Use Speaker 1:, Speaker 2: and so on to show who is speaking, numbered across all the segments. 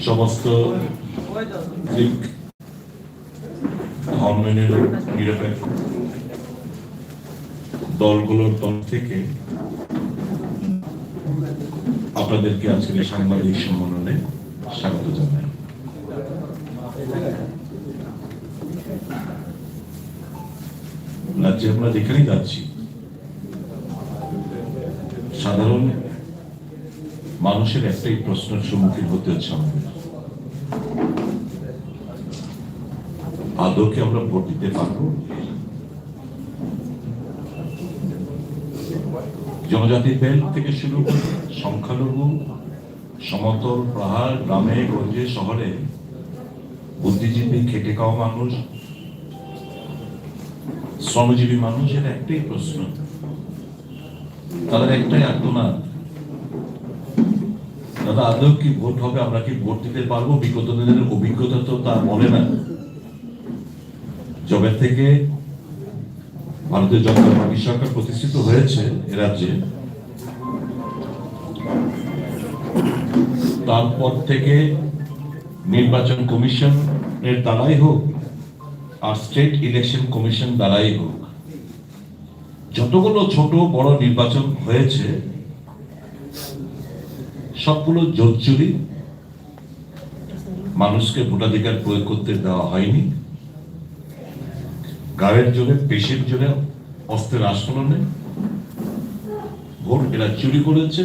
Speaker 1: সমস্ত নিরপেক্ষ দলগুলোর তরফ থেকে আপনাদেরকে আজকের সাংবাদিক সম্মেলনে স্বাগত জানাই। রাজ্যে আমরা যেখানেই যাচ্ছি সাধারণ মানুষের একটাই প্রশ্নের সম্মুখীন হতে হচ্ছে আমাদের, আদৌ কি আমরা ভোট দিতে পারবো? জনজাতি বেল্ট থেকে শুরু করে সংখ্যালঘু, সমতল, পাহাড়, গ্রামে গঞ্জে শহরে বুদ্ধিজীবী, খেটে খাওয়া মানুষ, শ্রমজীবী মানুষের একটাই প্রশ্ন, তাদের একটাই আর্তনাদ, দাদা আদৌ কি ভোট হবে? আমরা কি ভোট দিতে পারবো? বিগত দিনের অভিজ্ঞতা তো তা বলে না। যবে থেকে ভারতীয় জনতা পার্টি সরকার প্রতিষ্ঠিত হয়েছে এ রাজ্যে, তারপর থেকে নির্বাচন কমিশন এর দ্বারাই হোক আর স্টেট ইলেকশন কমিশন দ্বারাই হোক, যতগুলো ছোট বড় নির্বাচন হয়েছে সবগুলো জোরচুরি, মানুষকে ভোটাধিকার প্রয়োগ করতে দেওয়া হয়নি। গায়ের জোরে, পেশির জোরে, অস্ত্রের আস্ফলনে ভোট এরা চুরি করেছে,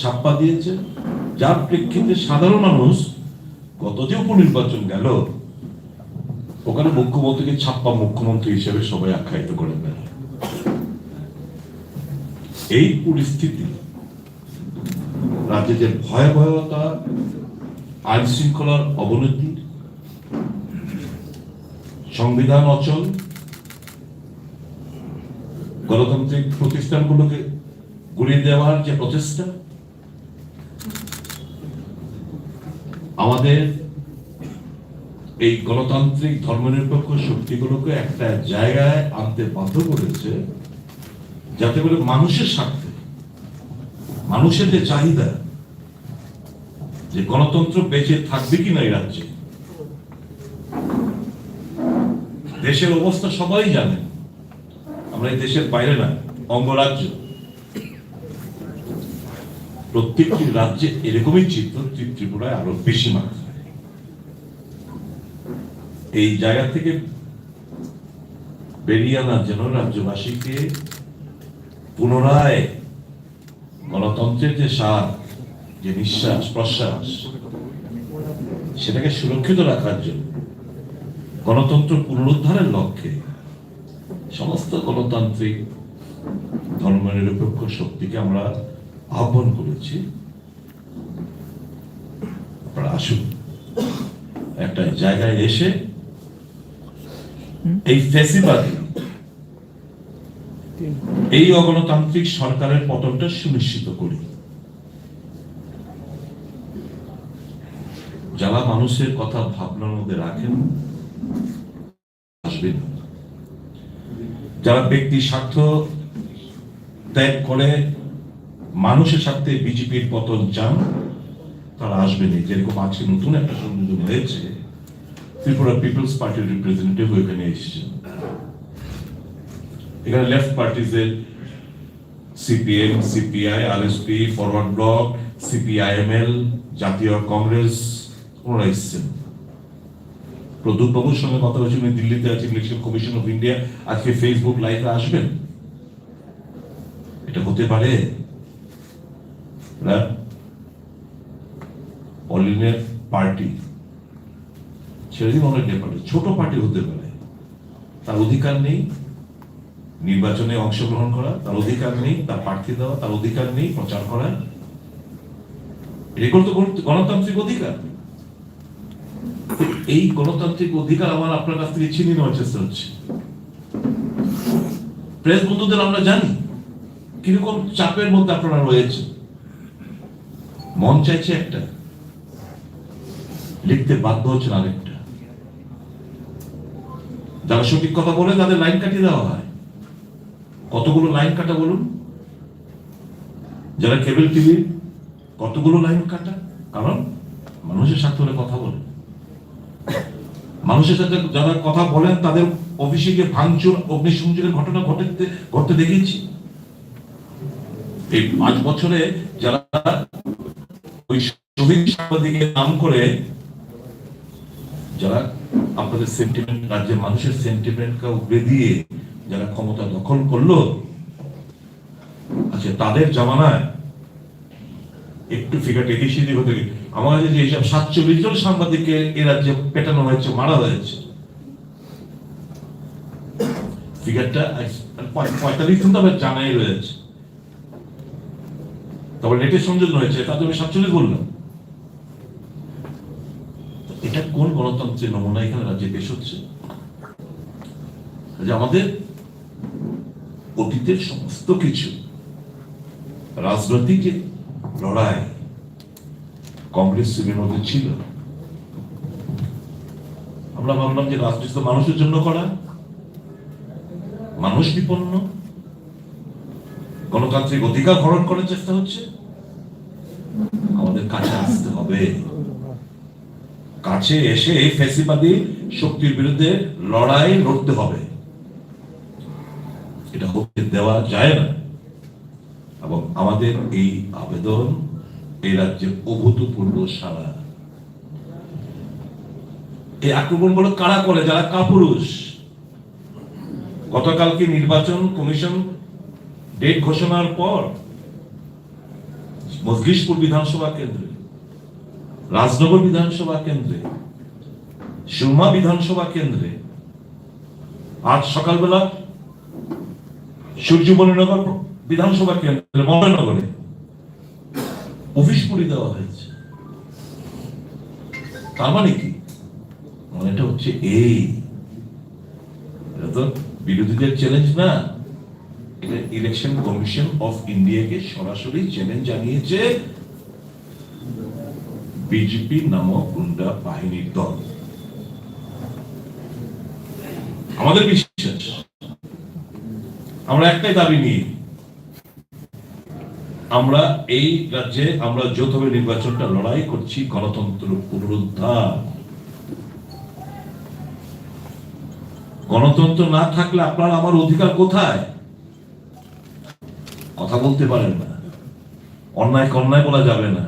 Speaker 1: ছাপ্পা দিয়েছে, যার প্রেক্ষিতে সাধারণ মানুষ গত যে উপনির্বাচন গেল ওখানে মুখ্যমন্ত্রীকে ছাপ্পা মুখ্যমন্ত্রী হিসেবে সবাই আখ্যায়িত করে দেন। এই পরিস্থিতি রাজ্যে যে ভয়াবহতা, আইন শৃঙ্খলার অবনতি, সংবিধান অচল, গণতান্ত্রিক প্রতিষ্ঠানগুলোকে গুড়িয়ে দেওয়ার যে প্রচেষ্টা, আমাদের এই গণতান্ত্রিক ধর্মনিরপেক্ষ শক্তিগুলোকে একটা জায়গায় আনতে বাধ্য করেছে যাতে করে মানুষের স্বার্থে, মানুষের যে চাহিদা যে গণতন্ত্র বেঁচে থাকবে কিনা এই রাজ্যে, দেশের অবস্থা সবাই জানেন, আমরা এই দেশের বাইরে না, অঙ্গরাজ্য, প্রত্যেকটি রাজ্যে এরকমই চিত্র, ত্রিপুরায় আরো বেশি মাত্রায়। এই জায়গা থেকে বেরিয়ে আনার জন্য রাজ্যবাসীকে পুনরায় গণতন্ত্রের যে স্বাদ, যে নিঃশ্বাস প্রশ্বাস, সেটাকে সুরক্ষিত রাখার জন্য গণতন্ত্র পুনরুদ্ধারের লক্ষ্যে সমস্ত গণতান্ত্রিক ধর্মনিরপেক্ষ শক্তিকে আমরা আহ্বান করেছি, আপনারা আসুন, একটা জায়গায় এসে এই ফ্যাসিবাদী, এই অগণতান্ত্রিক সরকারের পতনটা সুনিশ্চিত করি। যারা মানুষের কথা ভাবনার মধ্যে রাখেন আসবেন, যারা ব্যক্তি স্বার্থ ত্যাগ করে মানুষের স্বার্থে বিজেপির পতন চান তারা আসবেন। যেরকম আজকে নতুন একটা সংযোজন হয়েছে, ত্রিপুরা পিপলস পার্টির রিপ্রেজেন্টেটিভ এখানে এসেছেন। এখানে লেফট পার্টিজের CPM, CPI, RSP, Forward Bloc, CPIML, জাতীয় কংগ্রেস, ওনারা এসেছেন। প্রদীপ বাবুর সঙ্গে কথা হয়েছে, উনি দিল্লিতে আছে, ইলেকশন কমিশন অফ ইন্ডিয়া, আজকে ফেসবুক লাইভে আসবেন। এটা হতে পারে অলিনের পার্টি ছেড়ে দিন, অনেক পার্টি, ছোট পার্টি হতে পারে, তার অধিকার নেই নির্বাচনে অংশগ্রহণ করা, তার অধিকার নেই তার প্রার্থী দেওয়া, তার অধিকার নেই প্রচার করা। এগুলো তো গণতান্ত্রিক অধিকার। এই গণতান্ত্রিক অধিকার আমার আপনার কাছ থেকে ছিনিয়ে নেওয়ার চেষ্টা হচ্ছে। প্রেস বন্ধুদের আমরা জানি কিরকম চাপের মধ্যে আপনারা রয়েছে। মন চাইছে একটা, লিখতে বাধ্য হচ্ছেন আরেকটা। যারা সঠিক কথা বলে তাদের লাইন কাটিয়ে দেওয়া হয়। কতগুলো লাইন কাটা বলুন? যারা কেবল টিভি, কতগুলো লাইন কাটা? কারণ মানুষ মানুষের স্বার্থ হলে কথা বলেন। মানুষের সাথে যারা কথা বলেন তাদের অফিসে গিয়ে ভাঙচুর, অগ্নিসংযোগের ঘটনা ঘটতে দেখেছি। এই 5 বছরে যারা ওই শহীদ সাংবাদিকের নাম করে যারা আপনাদের সেন্টিমেন্ট, রাজ্যের মানুষের সেন্টিমেন্টকে উগড়ে দিয়ে যারা ক্ষমতা দখল করলো, আচ্ছা তাদের জামানায় একটু ফিগারটা এদিক সেদিক হতে গিয়ে আমার কাছে যে হিসাব 47 জন সাংবাদিককে এ রাজ্যে পেটানো হয়েছে, মারা হয়েছে, ফিগারটা 45 জন তবে জানাই রয়েছে, তারপর নেটের সংযোজন হয়েছে, তার জন্য 47 বললাম। এটা কোন গণতন্ত্রের নমুনা এখানে রাজ্যে পেশ হচ্ছে? যে আমাদের অতীতের সমস্ত কিছু রাজনৈতিক যে লড়াই কংগ্রেস সিপিএম মধ্যে ছিল, আমরা ভাবলাম যে রাজনীতি তো মানুষের জন্য করা, মানুষ বিপন্ন, গণতান্ত্রিক অধিকার হরণ করার চেষ্টা হচ্ছে। আমাদের কাছে আসতে হবে, কাছে এসে এই ফ্যাসিবাদী শক্তির বিরুদ্ধে লড়াই লড়তে হবে। এটা হতে দেওয়া যায় না। এবং আমাদের এই আবেদন এই রাজ্যের অভূতপূর্ব সারা। এই আক্রমণগুলো কারা করে? যারা কাপুরুষ। গতকালকে নির্বাচন কমিশন ডেট ঘোষণার পর মজলিশপুর বিধানসভা কেন্দ্রে, রাজনগর বিধানসভা কেন্দ্রে, সুরমা বিধানসভা কেন্দ্রে, আজ সকালবেলা সূর্যমণিনগর বিধানসভা কেন্দ্রে, মহানগরে অফিস পুড়ি দেওয়া হয়েছে। তার মানে কি? মানেটা হচ্ছে এই, এটা তো বিরোধীদের চ্যালেঞ্জ না, এটা ইলেকশন কমিশন অফ ইন্ডিয়াকে সরাসরি চ্যালেঞ্জ জানিয়েছে বিজেপি নামক গুন্ডা বাহিনীর দল। আমাদের বিশ্বাস, আমরা একটাই দাবি নিয়ে আমরা এই রাজ্যে আমরা যৌথভাবে নির্বাচনটা লড়াই করছি, গণতন্ত্র পুনরুদ্ধার। গণতন্ত্র না থাকলে আপনার আমার অধিকার কোথায়? কথা বলতে পারেন না, অন্যায় অন্যায় বলা যাবে না,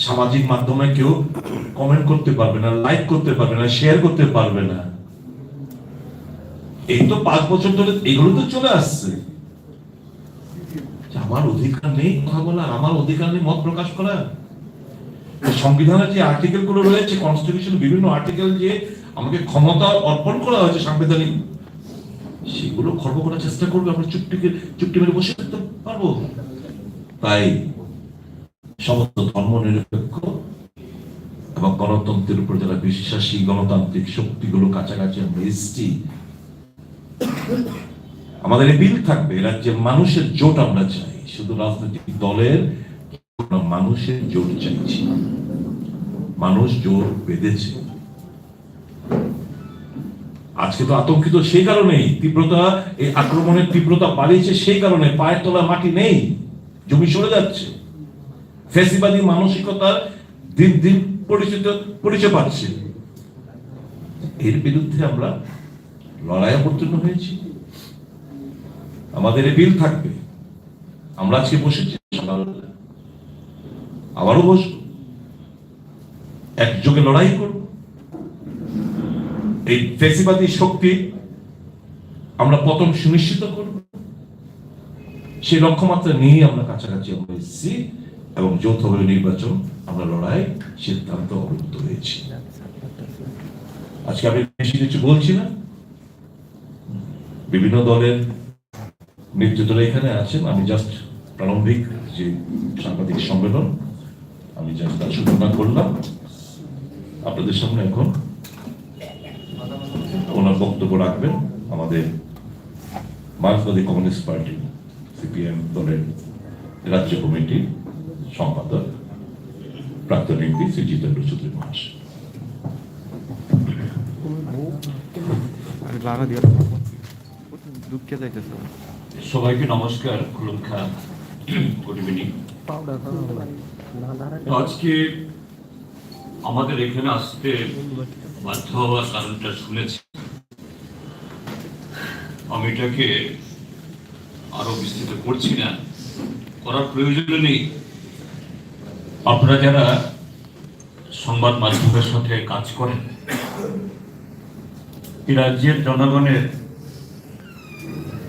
Speaker 1: সামাজিক মাধ্যমে কেউ কমেন্ট করতে পারবে না, লাইক করতে পারবে না, শেয়ার করতে পারবে না। এই তো 5 বছর ধরে এগুলো তো চলে আসছে। আমার অধিকার নেই কথা বলা, আমার অধিকার নেই মত প্রকাশ করা। সংবিধানের যে আর্টিকেল গুলো রয়েছে, কনস্টিটিউশন বিভিন্ন আর্টিকেল যে আমাকে ক্ষমতা অর্পণ করা হয়েছে সাংবিধানিক, সেগুলো খর্ব করার চেষ্টা করবে, আমরা চুপটি মেরে বসে থাকতে পারবো? তাই সমস্ত ধর্ম নিরপেক্ষ এবং গণতন্ত্রের উপর যারা বিশ্বাসী গণতান্ত্রিক শক্তিগুলো কাছাকাছি আমরা এসছি। আমাদের এই বিল থাকবে, রাজ্যের মানুষের জোট আমরা চাই, শুধু রাজনৈতিক দলের মানুষের জোট চাইছি। মানুষ জোট বেঁধেছে, আজকে তো আতঙ্কিত সেই কারণেই, তীব্রতা, এই আক্রমণের তীব্রতা বাড়িয়েছে সেই কারণে। পায়ের তলা মাটি নেই, জমি সরে যাচ্ছে, ফ্যাসিবাদী মানসিকতার দিন দিন পরিচয় পাচ্ছে। এর বিরুদ্ধে আমরা লড়াই অবতীর্ণ হয়েছি। আমাদের এই বিল থাকবে, আমরা আজকে বসেছি, আবারও বসবো, একযোগে লড়াই করব। এই ফ্যাসিবাদী শক্তি আমরা পতন সুনিশ্চিত করব। সেই লক্ষ্যমাত্রা নিয়ে আমরা কাছাকাছি আমরা এসেছি এবং যৌথভাবে নির্বাচন আমরা লড়াই সিদ্ধান্ত অবগত হয়েছি। আজকে আমি বেশি কিছু বলছি না, বিভিন্ন দলের নেতৃত্বরা এখানে আছেন। আমি জাস্ট প্রারম্ভিক যে সাংবাদিক সম্মেলন আমি জাস্ট তার সূচনা করলাম। আপনাদের সামনে এখন ওনার বক্তব্য রাখবেন আমাদের মার্কসবাদী কমিউনিস্ট পার্টি সিপিএম দলের রাজ্য কমিটির সম্পাদক প্রাক্তন এমপি শ্রী জিতেন্দ্র চৌধুরী মহাশয়।
Speaker 2: সবাইকে নমস্কার, খুলুমখা, গুড ইভিনিং। আজকে আমাদের এখানে আসতে বাধ্য হওয়ার কারণটা শুনেছি। আমি এটাকে আরো বিস্তৃত করছি না, করার প্রয়োজন নেই। আপনারা যারা সংবাদ মাধ্যমের সাথে কাজ করেন, এই রাজ্যের জনগণের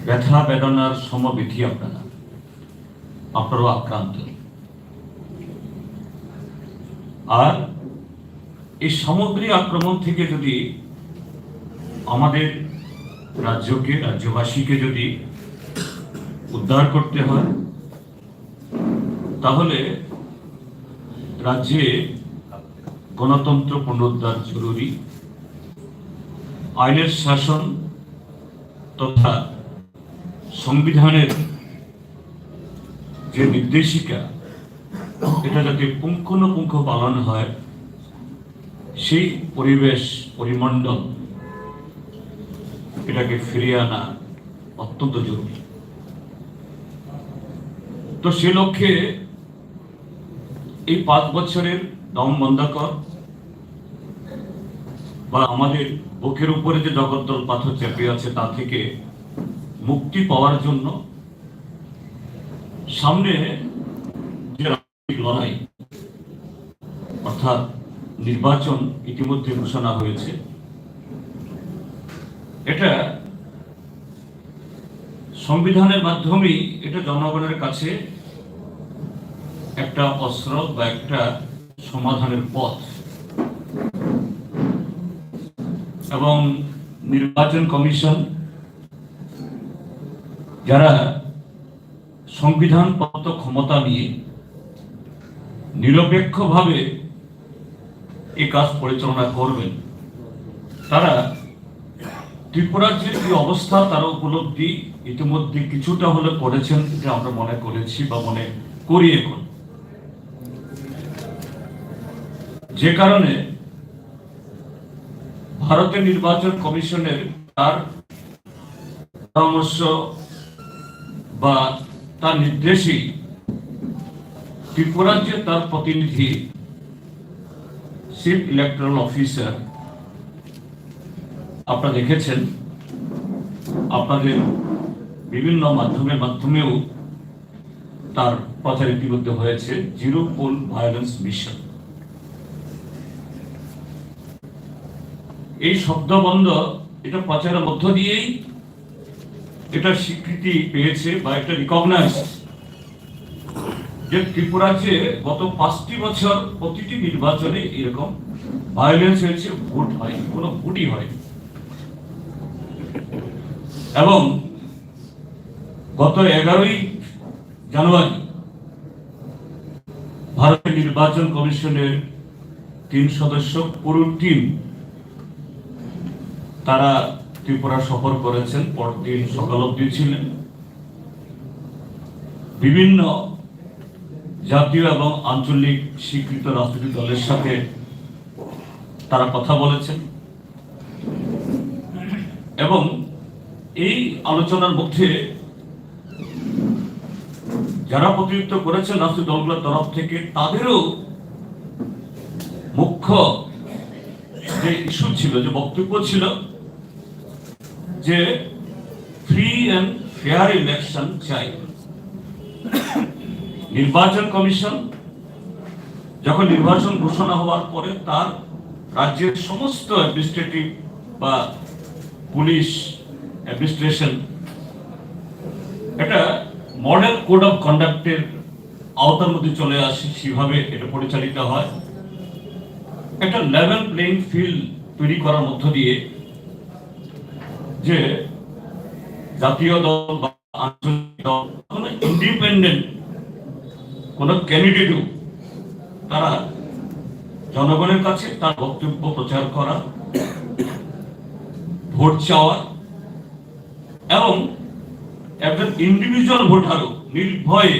Speaker 2: ব্যথা বেদনার সমবেথী আপনারাও আক্রান্ত। আর এই সামগ্রিক আক্রমণ থেকে যদি আমাদের রাজ্যকে, রাজ্যবাসীকে যদি উদ্ধার করতে হয়, তাহলে রাজ্যে গণতন্ত্র পুনরুদ্ধার জরুরি। আইনের শাসন তথা সংবিধানের যে নির্দেশিকা, এটা যাতে পুঙ্খানুপুঙ্খ পালন হয়, সেই পরিবেশ পরিমণ্ডল এটাকে ফিরিয়ে আনা অত্যন্ত জরুরি। তো সে লক্ষ্যে এই 5 বছরের দম বন্ধকর বা আমাদের বুকের উপরে যে জগদ্দল পাথর চেপে আছে তা থেকে মুক্তি পাওয়ার জন্য সামনে যে রাজনৈতিক লড়াই, অর্থাৎ নির্বাচন ইতিমধ্যে ঘোষণা হয়েছে, এটা সংবিধানের মাধ্যমেই এটা জনগণের কাছে একটা অস্ত্র বা একটা সমাধানের পথ। এবং নির্বাচন কমিশন যারা সংবিধানগত ক্ষমতা নিয়ে নিরপেক্ষভাবে এই কাজ পরিচালনা করবেন, তারা ত্রিপুরার যে অবস্থা তার উপলব্ধি ইতিমধ্যে কিছুটা হলে করেছেন, এটা আমরা মনে করেছি বা মনে করি এখন। যে কারণে ভারতের নির্বাচন কমিশনের তার পরামর্শ বা তার নির্দেশেই ত্রিপুরার যে তার প্রতিনিধি চিফ ইলেকট্রাল অফিসার, আপনারা দেখেছেন, আপনাদের বিভিন্ন মাধ্যমেও তার প্রচার ইতিমধ্যে হয়েছে, জিরো পোল ভায়োলেন্স মিশন। এই শব্দবন্ধ এটা প্রচারের মধ্য দিয়েই এটা স্বীকৃতি পেয়েছে বা এটা রিকগনাইজ যে ত্রিপুরার যে গত 5টি বছর প্রতিটি নির্বাচনে এরকম ভায়োলেন্স হয়েছে, ভোট হয়নি, কোনো ভোটই হয়নি। এবং গত 11ই জানুয়ারি ভারতের নির্বাচন কমিশনের 3 সদস্য পুরো টিম তারা ত্রিপুরা সফর করেছেন, পরদিন সকাল অবধি ছিলেন। বিভিন্ন জাতীয় এবং আঞ্চলিক স্বীকৃত রাজনৈতিক দলের সাথে তারা কথা বলেছেন এবং এই আলোচনার মধ্যে যারা প্রতিনিধিত্ব করেছেন রাজনৈতিক দলগুলোর তরফ থেকে, তাদেরও মুখ্য যে ইস্যু ছিল, যে বক্তব্য ছিল, যে ফ্রি এন্ড ফেয়ার ইলেকশন চাই। নির্বাচন কমিশন যখন নির্বাচন ঘোষণা হওয়ার পরে তার রাজ্যের সমস্ত অ্যাডমিনিস্ট্রেটিভ বা পুলিশ অ্যাডমিনিস্ট্রেশন এটা মডেল কোড অফ কন্ডাক্টের আওতার মধ্যে চলে আসে, সেভাবে এটা পরিচালিত হয়। একটা লেভেল প্লেইং ফিল্ড তৈরি করার মধ্য দিয়ে যে জাতীয় দল বা আঞ্চলিক দল, ইন্ডিপেন্ডেন্ট কোন ক্যান্ডিডেটও তারা জনগণের কাছে তার বক্তব্য প্রচার করা, ভোট চাওয়া এবং একজন ইন্ডিভিজুয়াল ভোটারও নির্ভয়ে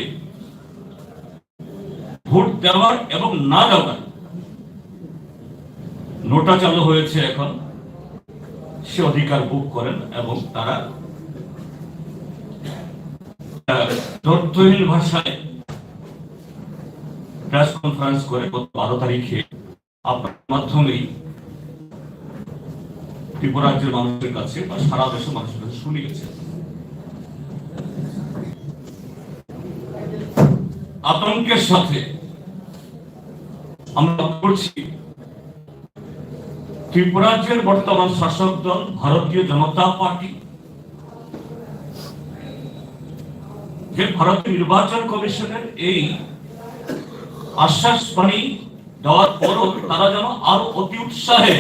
Speaker 2: ভোট দেওয়ার এবং না দেওয়ার নোটা চালু হয়েছে এখন, সে অধিকার ভোগ করেন। এবং তারা তথ্যহীন ভাষায় প্রেস কনফারেন্স করে গত 12 তারিখে আপনার মাধ্যমেই ত্রিপুরা রাজ্যের মানুষের কাছে বা সারা দেশের মানুষের কাছে শুনে গেছে। আতঙ্কের সাথে আমরা করছি ত্রিপুরা রাজ্যের বর্তমান শাসক দল ভারতীয় জনতা পার্টি, যে ভারতীয় নির্বাচন কমিশনের এই আশ্বাস বাণী দেওয়ার পরও তারা যেন আরো অতি উৎসাহে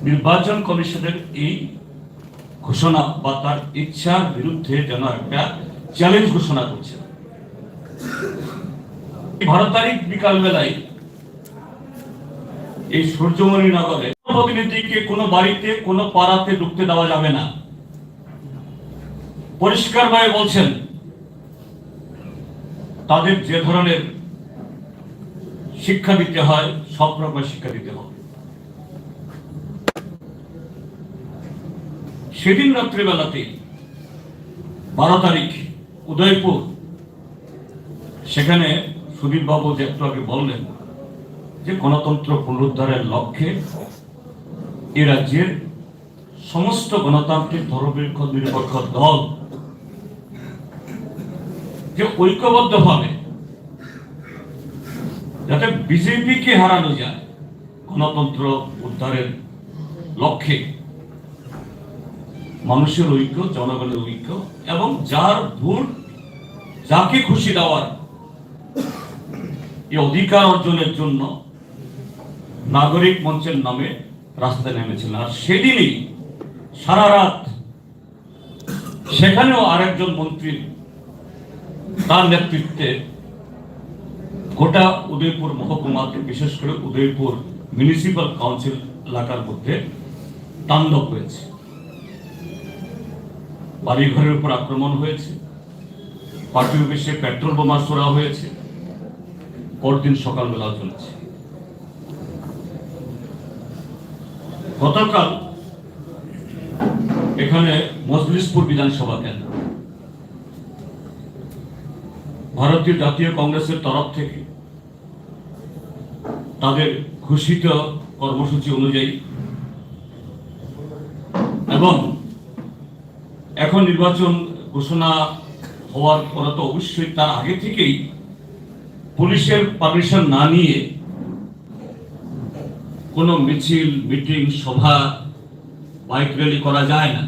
Speaker 2: নির্বাচন কমিশনের এই ঘোষণা বা তার ইচ্ছার বিরুদ্ধে যেন একটা চ্যালেঞ্জ ঘোষণা করছে। 12 তারিখ বিকাল বেলায় এই সূর্যমণি নগরে প্রতিনিধিকে কোনো বাড়িতে কোনো পাড়াতে ঢুকতে দেওয়া যাবে না। পরিষ্কারভাবে বলছেন তাদের যে ধরনের শিক্ষা দিতে হয় সব রকম শিক্ষা দিতে হবে। সেদিন রাত্রিবেলাতে 12 তারিখ উদয়পুর, সেখানে সুদীপ বাবু যে একটু আগে বললেন যে গণতন্ত্র পুনরুদ্ধারের লক্ষ্যে এ রাজ্যের সমস্ত গণতান্ত্রিক ধর্মনিরপেক্ষ দল যে ঐক্যবদ্ধভাবে যাতে বিজেপিকে হারানো যায় গণতন্ত্র উদ্ধারের লক্ষ্যে, মানুষের ঐক্য, জনগণের ঐক্য এবং যার ভোট যাকে খুশি দেওয়ার এই অধিকার অর্জনের জন্য নাগরিক মঞ্চের নামে রাস্তায় নেমেছিলেন। আর সেদিনই সারা রাত সেখানেও আরেকজন মন্ত্রী তার নেতৃত্বে গোটা উদয়পুর মহকুমাতে, বিশেষ করে উদয়পুর মিউনিসিপাল কাউন্সিল এলাকার মধ্যে তাণ্ডব হয়েছে। বাড়িঘরের উপর আক্রমণ হয়েছে, পার্টি অফিসে পেট্রোল বোমা ছোড়া হয়েছে, পরদিন সকালবেলা চলেছে। গতকাল এখানে মজলিশপুর বিধানসভা কেন্দ্র ভারতীয় জাতীয় কংগ্রেসের তরফ থেকে তাদের ঘোষিত কর্মসূচি অনুযায়ী এবং এখন নির্বাচন ঘোষণা হওয়ার পরে তো অবশ্যই তার আগে থেকেই পুলিশের পারমিশন না নিয়ে কোনো মিছিল, মিটিং, সভা, বাইক র্যালি করা যায় না।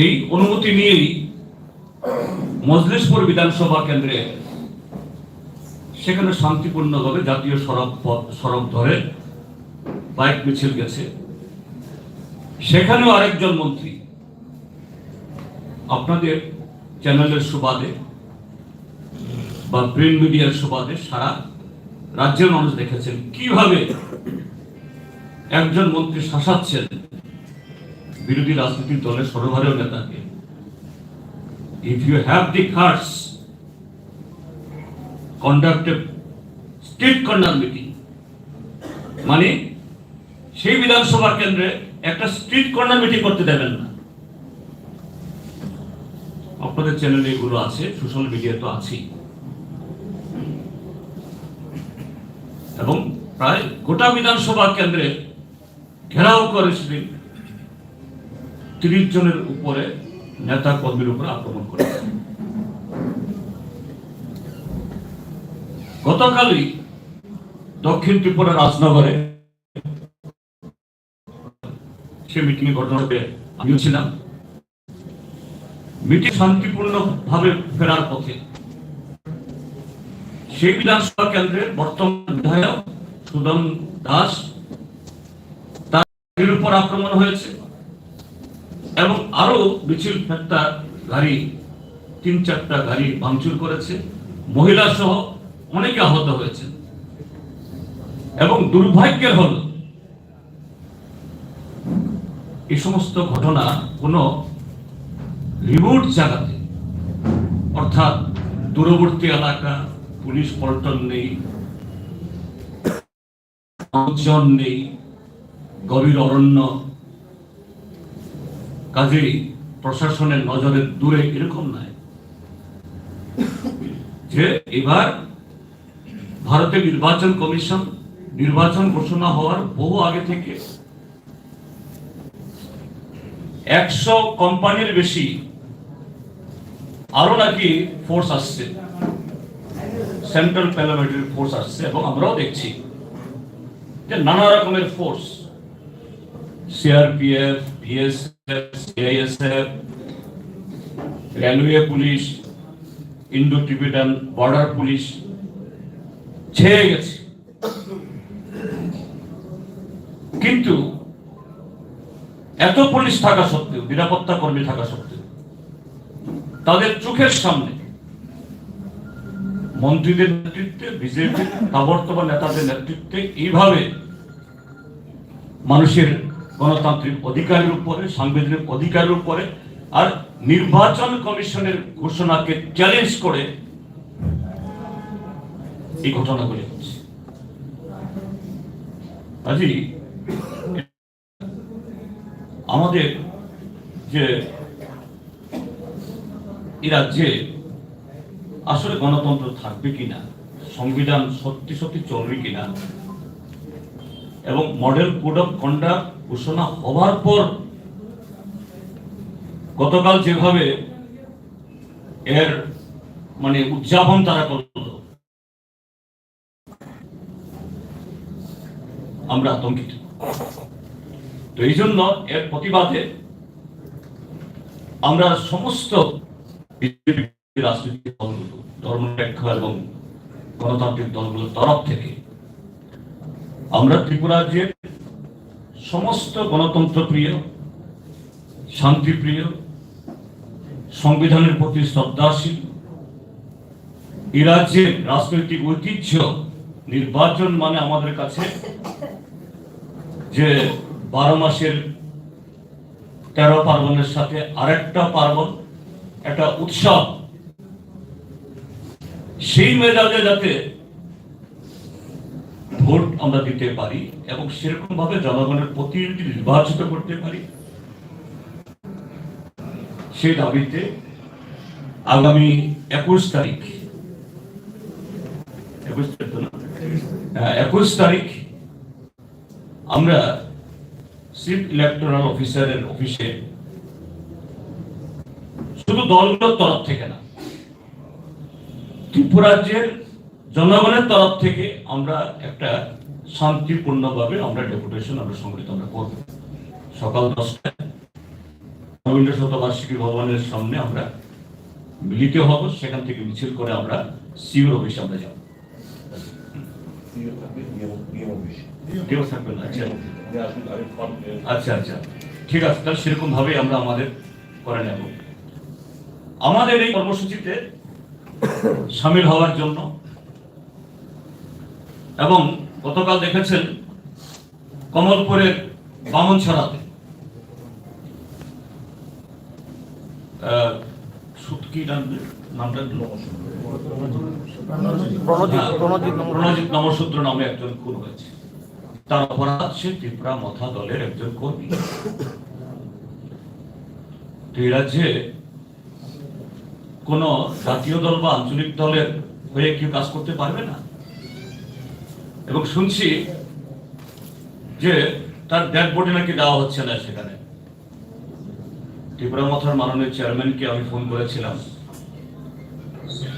Speaker 2: এই অনুমতি নিয়েই মজলিশপুর বিধানসভা কেন্দ্রে সেখানে শান্তিপূর্ণভাবে জাতীয় সড়ক ধরে বাইক মিছিল গেছে। সেখানেও আরেকজন মন্ত্রী আপনাদের চ্যানেলের সুবাদে বা প্রিন্ট মিডিয়ার সুবাদে সারা রাজ্যের মানুষ দেখেছেন কিভাবে একজন মন্ত্রী শাসাচ্ছেন বিরোধী রাজনৈতিক দলের সর্বভারতীয় নেতাকে। If you have the guts, conduct a street corner meeting, মানে সেই বিধানসভা কেন্দ্রে একটা স্ট্রিট কর্নার মিটিং করতে দেবেন না। আপনাদের চ্যানেলে এগুলো আছে, সোশ্যাল মিডিয়া তো আছেই, এবং প্রায় গোটা বিধানসভা কেন্দ্রে ঘেরাও করেছিলেন 30 জনের উপরে নেতা কর্মীর উপর আক্রমণ করেছে। গতকালই দক্ষিণ ত্রিপুরা রাজনগরে সে মিটিং এ ঘটনাতে আমিও ছিলাম। মিটিং শান্তিপূর্ণ ভাবে ফেরার পথে সেই বিধানসভা কেন্দ্রের বর্তমান বিধায়ক সুদন দাস, তার উপর আক্রমণ হয়েছে এবং আরো মিছিল ফেরতা গাড়ি, 3-4টা গাড়ি ভাঙচুর করেছে, মহিলা সহ অনেকে আহত হয়েছে। এবং দুর্ভাগ্যের হল এই সমস্ত ঘটনা কোন রিমোট জায়গাতে, অর্থাৎ দূরবর্তী এলাকা, পুলিশ পল্টন নেই, মানুষজন নেই, গভীর অরণ্য, কাজেই প্রশাসনের নজরের দূরে এরকম নাই। যে এবার ভারতের নির্বাচন কমিশন নির্বাচন ঘোষণা হওয়ার বহু আগে থেকে 100 কোম্পানির বেশি আরো নাকি ফোর্স আসছে, সেন্ট্রাল প্যারামিলিটারি ফোর্স আসছে, এবং আমরাও দেখছি যে নানা রকমের force, CRPF, BSF, CISF, railway police, Indo Tibetan border police ছেয়ে গেছে। কিন্তু এত পুলিশ থাকা সত্ত্বেও, নিরাপত্তা কর্মী থাকা সত্ত্বেও, তাদের চোখের সামনে মন্ত্রীদের নেতৃত্বে, বিজেপির বর্তমান নেতাদের নেতৃত্বে এইভাবে মানুষের গণতান্ত্রিক অধিকারের উপরে, সাংবিধানিক অধিকারের উপরে আর নির্বাচন কমিশনের ঘোষণাকে চ্যালেঞ্জ করে এই ঘটনাগুলি হচ্ছে। কাজেই আমাদের যে এই রাজ্যে আসলে গণতন্ত্র থাকবে কিনা, সংবিধান সত্যি সত্যি চলবে কিনা, এবং মডেল কোড অফ কন্ডাক্ট ঘোষণা হওয়ার পর গতকাল যেভাবে এর মানে উদযাপন তারা করল, আমরা আতঙ্কিত। তো এই জন্য এর প্রতিবাদে আমরা সমস্ত রাজনৈতিক দলগুলো, ধর্মনিরপেক্ষ এবং গণতান্ত্রিক দলগুলোর তরফ থেকে আমরা ত্রিপুরা রাজ্যের সমস্ত গণতন্ত্র প্রিয়, শান্তিপ্রিয়, সংবিধানের প্রতি শ্রদ্ধাশীল, এই রাজ্যের রাজনৈতিক ঐতিহ্য, নির্বাচন মানে আমাদের কাছে যে 12 মাসের 13 পার্বণের সাথে আরেকটা পার্বণ, একটা উৎসব, সেই মেজাজে যাতে ভোট আমরা দিতে পারি এবং সেরকম ভাবে জনগণের প্রতিনিধি নির্বাচিত করতে পারি, সেই দাবিতে আগামী 21 তারিখ আমরা চিফ ইলেকটোরাল অফিসারের অফিসে শুধু দলগুলোর তরফ থেকে না, ত্রিপুরা রাজ্যের জনগণের তরফ থেকে আমরা একটা শান্তিপূর্ণভাবে আমরা ডেপুটেশন আমরা সংগঠিত আমরা করব। সকাল 10টায় রবীন্দ্র শতবার্ষিকী ভবনের সামনে আমরা মিলিত হব, সেখান থেকে মিছিল করে আমরা সিওর অফিসে আমরা যাব। আচ্ছা আচ্ছা, ঠিক আছে, তাহলে সেরকম ভাবে আমরা আমাদের করে নেব। আমাদের এই কর্মসূচিতে সামিল হওয়ার জন্য, এবং গতকাল দেখেছেন কমলপুরের বামনছড়াতে প্রণজিৎ নমশূদ্র নামে একজন খুন হয়েছে। তার অপরাধ সে ত্রিপুরা মথা দলের একজন কর্মী। এই রাজ্যে কোন জাতীয় দল বা আঞ্চলিক দলের হয়ে কেউ কাজ করতে পারবে না। এবং শুনছি যে তার ডেড বডি নাকি দেওয়া হচ্ছে না সেখানে। ত্রিপুরা মথার মাননীয় চেয়ারম্যানকে আমি ফোন করেছিলাম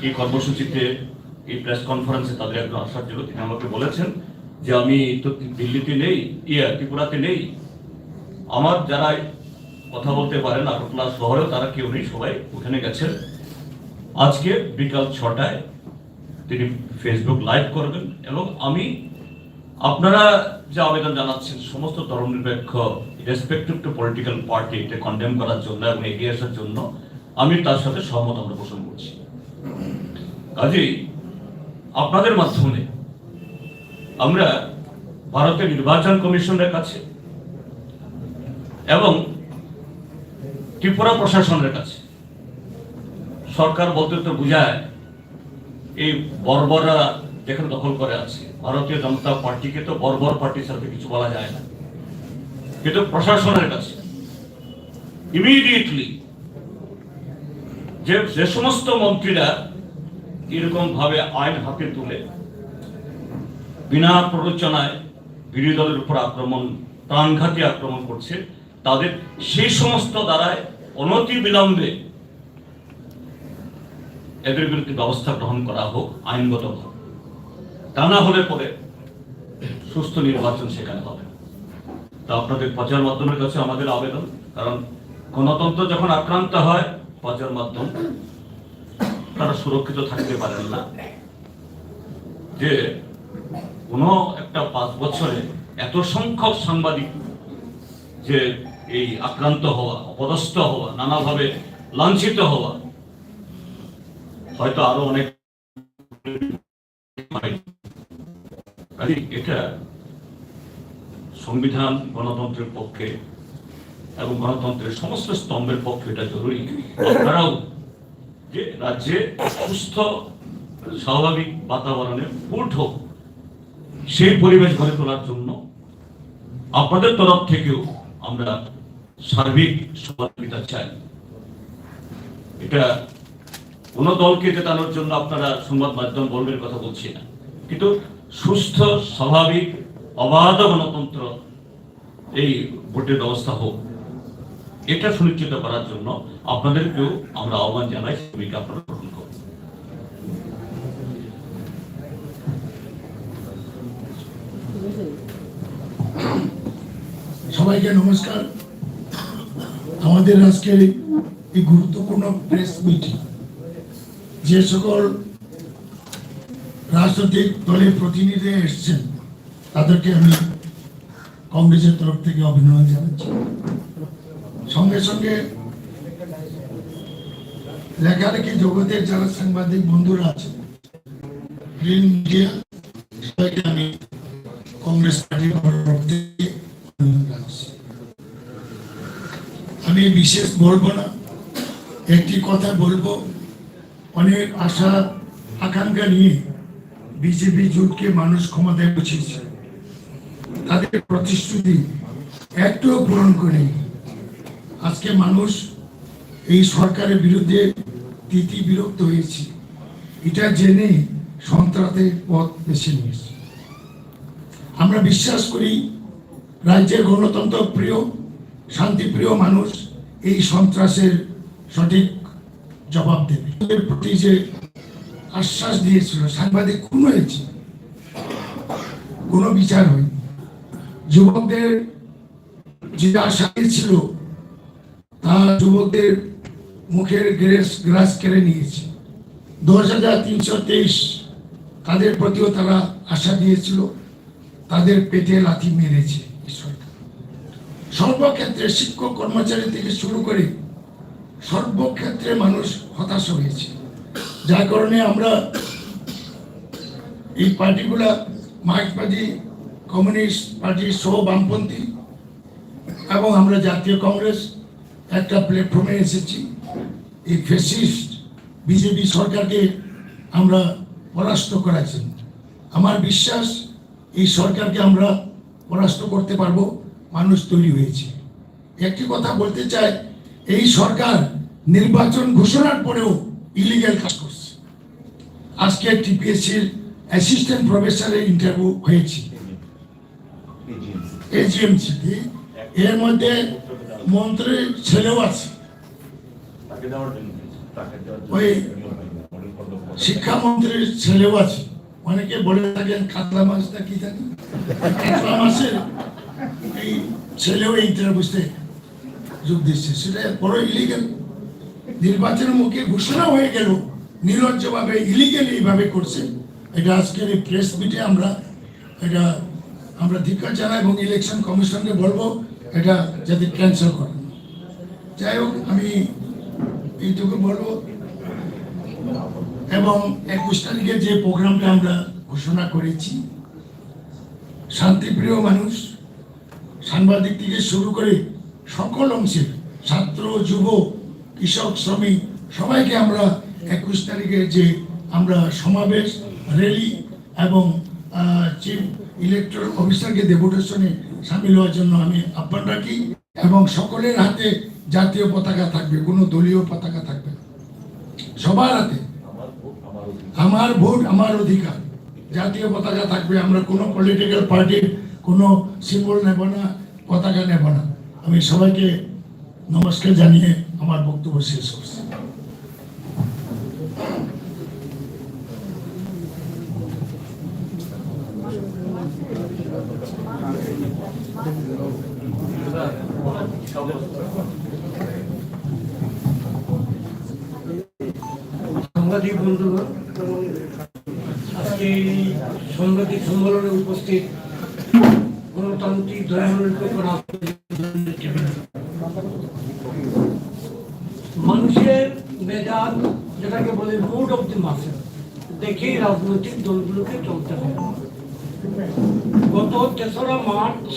Speaker 2: এই কর্মসূচিতে, এই প্রেস কনফারেন্সে তাদের একজন আসার জন্য। তিনি আমাকে বলেছেন যে আমি তো দিল্লিতে নেই, ত্রিপুরাতে নেই, আমার যারা কথা বলতে পারেন আগরতলা শহরেও তারা কেউ নেই, সবাই ওখানে গেছেন। আজকে বিকাল 6টায় তিনি ফেসবুক লাইভ করবেন, এবং আমি আপনারা যে আবেদন জানাচ্ছেন সমস্ত ধর্মনিরপেক্ষ রেসপেক্টিভ টু পলিটিক্যাল পার্টি এটা কন্ডেম করার জন্য এবং এগিয়ে আসার জন্য আমি তার সাথে সহমত আমরা পোষণ করছি। কাজেই আপনাদের মাধ্যমে আমরা ভারতের নির্বাচন কমিশনের কাছে এবং ত্রিপুরা প্রশাসনের কাছে, সরকার বলতে তো বুঝায় এই বর্বররা যেখানে দখল করে আছে, ভারতীয় জনতা পার্টিকে তো বর্বর পার্টির সাথে কিছু বলা যায় না, কিন্তু প্রশাসনের কাছে ইমিডিয়েটলি যে সমস্ত মন্ত্রীরা এরকম ভাবে আইন হাতে তুলে বিনা প্ররোচনায় বিরোধী দলের উপর আক্রমণ, প্রাণঘাতী আক্রমণ করছে, তাদের সেই সমস্ত দ্বারায় অনতি বিলম্বে এদের বিরুদ্ধে ব্যবস্থা গ্রহণ করা হোক আইনগতভাবে। তা না হলে পরে সুস্থ নির্বাচন সেখানে হবে। তা আপনাদের প্রচার মাধ্যমের কাছে আমাদের আবেদন, কারণ গণতন্ত্র যখন আক্রান্ত হয় প্রচার মাধ্যম তারা সুরক্ষিত থাকতে পারেন না। যে কোনো একটা 5 বছরে এত সংখ্যক সাংবাদিক যে এই আক্রান্ত হওয়া, অপদস্থ হওয়া, নানাভাবে লাঞ্ছিত হওয়া, হয়তো আরো অনেক, এটা সংবিধান গণতন্ত্রের পক্ষে এবং গণতন্ত্রের সমস্ত স্তম্ভের পক্ষে এটা জরুরি। আপনারাও যে রাজ্যে সুস্থ স্বাভাবিক বাতাবরণে ফুট হোক, সেই পরিবেশ গড়ে তোলার জন্য আপনাদের তরফ থেকেও আমরা সার্বিক সহযোগিতা চাই। এটা কোন দলকে জেতানোর জন্য আপনারা সংবাদ মাধ্যম বলবেন কথা বলছি না, কিন্তু সুস্থ স্বাভাবিক অবাধ গণতন্ত্র এই ভোটের ব্যবস্থা হোক, এটা সুনিশ্চিত করার জন্য আপনাদেরকেও আমরা আহ্বান জানাই, ভূমিকা আপনারা গ্রহণ করুন।
Speaker 3: সবাইকে নমস্কার। আমাদের আজকের এই গুরুত্বপূর্ণ প্রেস মিটিং, যে সকল রাজনৈতিক দলের প্রতিনিধি এসেছেন তাদেরকে আমি কংগ্রেসের তরফ থেকে অভিনন্দন জানাচ্ছি। সঙ্গে সঙ্গে লেখালেখি জগতের যারা সাংবাদিক বন্ধুরা আছেন, প্রিন্ট মিডিয়া, সবাইকে আমি কংগ্রেস পার্টির তরফ থেকে আমি বিশেষ বলবো না, একটি কথা বলবো। অনেক আশা আকাঙ্ক্ষা নিয়ে বিজেপি জোটকে মানুষ ক্ষমতায় বসিয়েছে, তাদের প্রতিশ্রুতি একটুও পূরণ করেনি। আজকে মানুষ এই সরকারের বিরুদ্ধে তিতি বিরক্ত হয়েছে, এটা জেনে সন্ত্রাসের পথ বেছে নিয়েছে। আমরা বিশ্বাস করি রাজ্যের গণতন্ত্র প্রিয়, শান্তিপ্রিয় মানুষ এই সন্ত্রাসের সঠিক জবাব দেবে। এর প্রতি যে আশ্বাস দিয়েছিল, সাংবাদিক খুন হয়েছে, কোনো বিচার হয়নি। যুবকদের যে আশা ছিল তা যুবকদের মুখের গ্রাস কেড়ে নিয়েছে। 10,323 তাদের প্রতিও তারা আশা দিয়েছিল, তাদের পেটে লাথি মেরেছে সরকার। সর্বক্ষেত্রে শিক্ষক কর্মচারী থেকে শুরু করে সর্বক্ষেত্রে মানুষ হতাশ হয়েছে, যার কারণে আমরা এই পার্টিগুলা, মার্ক্সবাদী কমিউনিস্ট পার্টি সহ বামপন্থী এবং আমরা জাতীয় কংগ্রেস একটা প্ল্যাটফর্মে এসেছি। এই ফ্যাসিস্ট বিজেপি সরকারকে আমরা পরাস্ত করেছেন। আমার বিশ্বাস এই সরকারকে আমরা পরাস্ত করতে পারবো, মানুষ তৈরি হয়েছে। একটি কথা বলতে চাই, এই সরকার নির্বাচন ঘোষণার পরেও ইলিগ্যাল কাজ করছে। আজকে টিপিএসসির অ্যাসিস্ট্যান্ট প্রফেসরের ইন্টারভিউ হয়েছে এজিএমসিতে, এর মধ্যে মন্ত্রীর ছেলেও আছে, ওই শিক্ষামন্ত্রীর ছেলেও আছে। অনেকে বলে থাকেন কাতলা মাছটা কি জানি, কাতলা মাছের এই ছেলেও ইন্টারভিউতে যোগ দিচ্ছে, সেটা বড় ইলিগাল। নির্বাচনের মুখে ঘোষণা হয়ে গেল, নির্লজ্জভাবে ইলিগাল এইভাবে করছে। এটা আজকের এই প্রেস মিটে আমরা ধিক্কার জানাই এবং ইলেকশন কমিশনকে বলবো এটা যাতে ক্যান্সেল করেন। যাই হোক, আমি এইটুকু বলবো। এবং 21 তারিখে যে প্রোগ্রামটা আমরা ঘোষণা করেছি, শান্তিপ্রিয় মানুষ, সাংবাদিক থেকে শুরু করে সকল অংশের ছাত্র, যুব, কৃষক, শ্রমিক সবাইকে আমরা 21 তারিখে যে আমরা সমাবেশ, র্যালি এবং চিফ ইলেকট্রাল অফিসারকে ডেপুটেশনে সামিল হওয়ার জন্য আমি আহ্বান রাখি। এবং সকলের হাতে জাতীয় পতাকা থাকবে, কোনো দলীয় পতাকা থাকবে না, সবার হাতে। আমার ভোট আমার অধিকার, জাতীয় পতাকা থাকবে। আমরা কোনো পলিটিক্যাল পার্টির কোনো সিম্বল নেব না, পতাকা নেব না। আমি সবাইকে নমস্কার জানিয়ে আমার বক্তব্য শেষ করছি।
Speaker 4: সাংবাদিক বন্ধুগণ, আজকে এই সাংবাদিক সম্মেলনে উপস্থিত গণতান্ত্রিক ধর্মনিরপেক্ষ মানুষের মেজাজ, যেটাকে বলে মুড অফ দি মাসেস, দেখেই রাজনৈতিক দলগুলোকে চলতে হবে। গত ৩রা মার্চ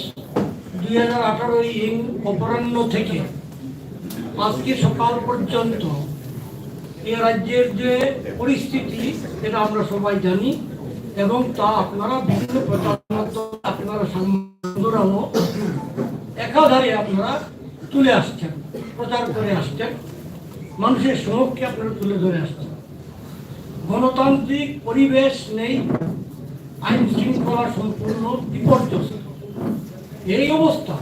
Speaker 4: ২০১৮ অপরাহ্ন থেকে আজকে সকাল পর্যন্ত এ রাজ্যের যে পরিস্থিতি, এটা আমরা সবাই জানি, এবং তা আপনারা বিভিন্ন প্রচার মাধ্যমে আপনারা সাংবাদিকরাও একাধারে আপনারা তুলে আসছেন, প্রচার করে আসছেন, মানুষের সমক্ষে আপনারা তুলে ধরে আসছেন। গণতান্ত্রিক পরিবেশ নেই, আইন শৃঙ্খলা সম্পূর্ণ বিপর্যস্ত। এই অবস্থা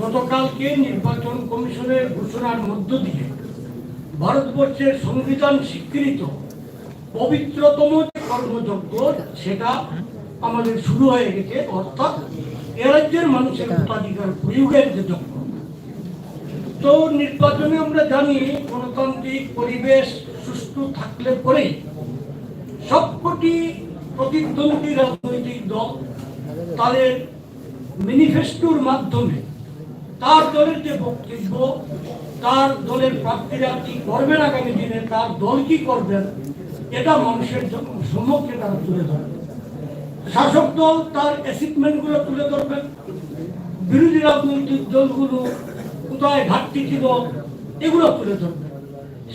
Speaker 4: গতকালকে নির্বাচন কমিশনের ঘোষণার মধ্য দিয়ে ভারতবর্ষের সংবিধান স্বীকৃত পবিত্রতম যে কর্মযজ্ঞ, সেটা আমাদের শুরু হয়ে গেছে। অর্থাৎ এ রাজ্যের মানুষের ভোটাধিকার প্রয়োগের যে যজ্ঞ। তো নির্বাচনে আমরা জানি গণতান্ত্রিক পরিবেশ সুষ্ঠু থাকলে পরে সবকটি প্রতিদ্বন্দ্বী রাজনৈতিক দল তাদের ম্যানিফেস্টোর মাধ্যমে তার দলের যে বক্তব্য, তার দলের প্রার্থীরা কি করবেন আগামী দিনে, তার দল কি করবেন, এটা মানুষের সম্মুখে তারা তুলে ধরবে। শাসক দল তার অ্যাচিভমেন্টগুলো তুলে ধরবেন, বিরোধী রাজনৈতিক দলগুলো কোথায় ঘাটতি ছিল এগুলো তুলে ধরবে।